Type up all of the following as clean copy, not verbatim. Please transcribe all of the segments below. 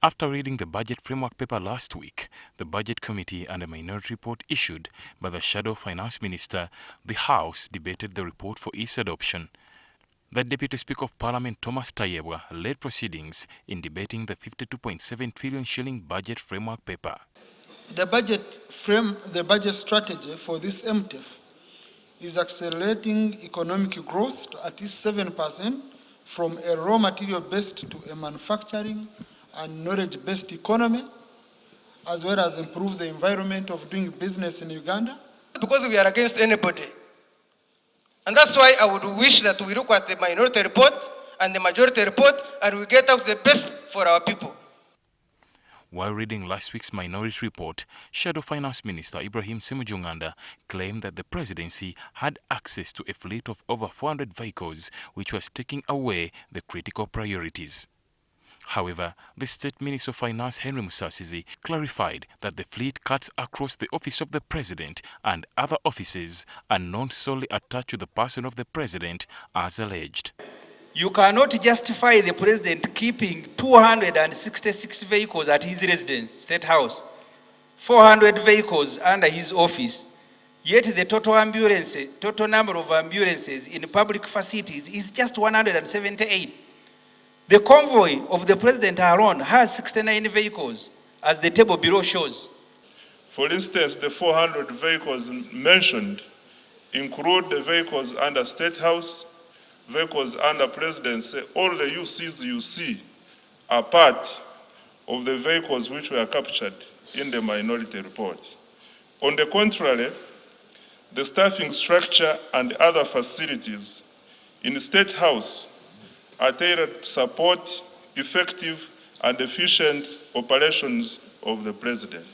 After reading the budget framework paper last week, the Budget Committee and a minority report issued by the Shadow Finance Minister, the House debated the report for its adoption. The Deputy Speaker of Parliament Thomas Tayebwa led proceedings in debating the 52.7 trillion shilling budget framework paper. The budget strategy for this MTF is accelerating economic growth to at least 7% from a raw material-based to a manufacturing and knowledge-based economy, as well as improve the environment of doing business in Uganda. Because we are against anybody. And that's why I would wish that we look at the minority report and the majority report and we get out the best for our people. While reading last week's minority report, Shadow Finance Minister Ibrahim Semujunganda claimed that the presidency had access to a fleet of over 400 vehicles which was taking away the critical priorities. However, the State Minister of Finance Henry Musaasizi clarified that the fleet cuts across the office of the President and other offices and not solely attached to the person of the President as alleged. You cannot justify the President keeping 266 vehicles at his residence, State House, 400 vehicles under his office, yet the total number of ambulances in public facilities is just 178. The convoy of the President alone has 69 vehicles, as the table below shows. For instance, the 400 vehicles mentioned include the vehicles under State House, vehicles under Presidency. All the UCs you see are part of the vehicles which were captured in the minority report. On the contrary, the staffing structure and other facilities in the State House are tailored to support effective and efficient operations of the President.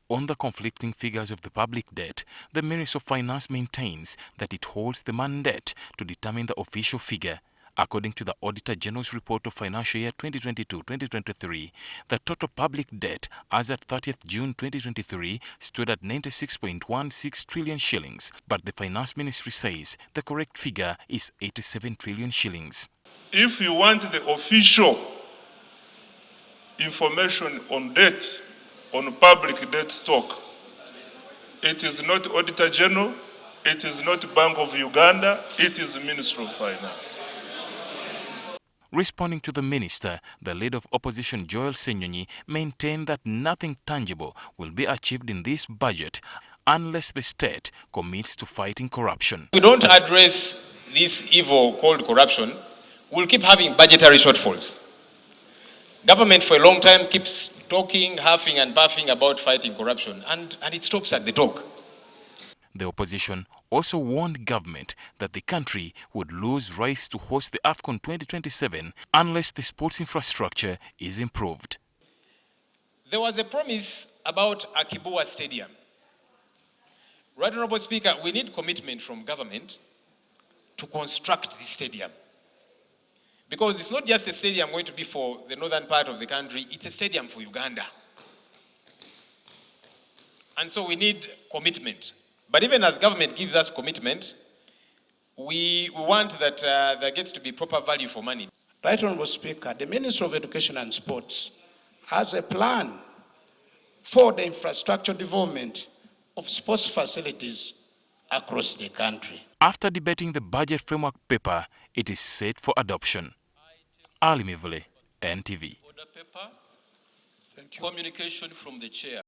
On the conflicting figures of the public debt, the Ministry of Finance maintains that it holds the mandate to determine the official figure. According to the Auditor General's report of financial year 2022-2023, the total public debt as at 30th June 2023 stood at 96.16 trillion shillings, but the Finance Ministry says the correct figure is 87 trillion shillings. If you want the official information on debt, on public debt stock, it is not Auditor General, it is not Bank of Uganda, it is the Ministry of Finance. Responding to the minister, the leader of opposition Joel Senyonyi maintained that nothing tangible will be achieved in this budget unless the state commits to fighting corruption. If we don't address this evil called corruption, we'll keep having budgetary shortfalls. Government for a long time keeps talking, huffing and puffing about fighting corruption, and it stops at the talk. The opposition also warned government that the country would lose rights to host the AFCON 2027 unless the sports infrastructure is improved. There was a promise about a Kibua Stadium. Right, Honorable Speaker, we need commitment from government to construct this stadium. Because it's not just a stadium going to be for the northern part of the country, it's a stadium for Uganda. And so we need commitment. But even as government gives us commitment, we want that there gets to be proper value for money. Right, Honorable Speaker, the Minister of Education and Sports has a plan for the infrastructure development of sports facilities across the country. After debating the budget framework paper, it is set for adoption. Ali Mivule, NTV. Communication from the chair.